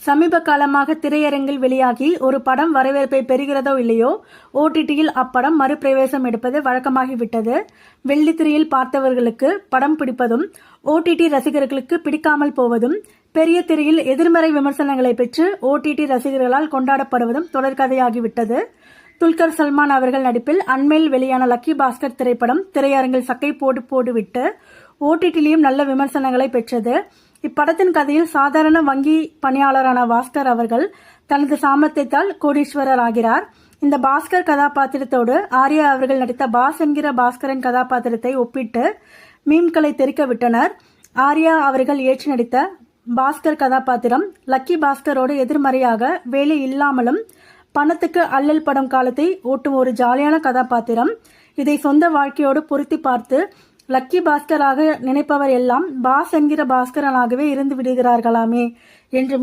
சமீப காலமாக திரையரங்கில் வெளியாகி ஒரு படம் வரவேற்பை பெறுகிறதோ இல்லையோ, ஓடிடியில் அப்படம் மறுபிரவேசம் எடுப்பது வழக்கமாகிவிட்டது. வெள்ளித்திரையில் பார்த்தவர்களுக்கு படம் பிடிப்பதும், ஓடிடி ரசிகர்களுக்கு பிடிக்காமல் போவதும், பெரிய திரையில் எதிர்மறை விமர்சனங்களை பெற்று ஓடிடி ரசிகர்களால் கொண்டாடப்படுவதும் தொடர்கதையாகிவிட்டது. துல்கர் சல்மான் அவர்கள் நடிப்பில் அண்மையில் வெளியான லக்கி பாஸ்கர் திரைப்படம் திரையரங்கில் சக்கை போட்டுவிட்டு ஓடிடியிலும் நல்ல விமர்சனங்களை பெற்றது. இப்படத்தின் கதையில் சாதாரண வங்கி பணியாளரான பாஸ்கர் அவர்கள் தனது சாமர்த்தியத்தால் கோடீஸ்வரர் ஆகிறார். இந்த பாஸ்கர் கதாபாத்திரத்தோடு ஆர்யா அவர்கள் நடித்த பாஸ் என்கிற பாஸ்கரின் கதாபாத்திரத்தை ஒப்பிட்டு மீம்களை தெரிக்க விட்டனர். ஆர்யா அவர்கள் ஏற்று நடித்த பாஸ்கர் கதாபாத்திரம் லக்கி பாஸ்கரோடு எதிர்மறையாக வேலை இல்லாமலும் பணத்துக்கு அல்லல் படம் காலத்தை ஓட்டும் ஒரு ஜாலியான கதாபாத்திரம். இதை சொந்த வாழ்க்கையோடு பொருத்தி பார்த்து லக்கி பாஸ்கராக நினைப்பவர் எல்லாம் பாஸ் என்கிற பாஸ்கரனாகவே இருந்து விடுகிறார்களாமே என்று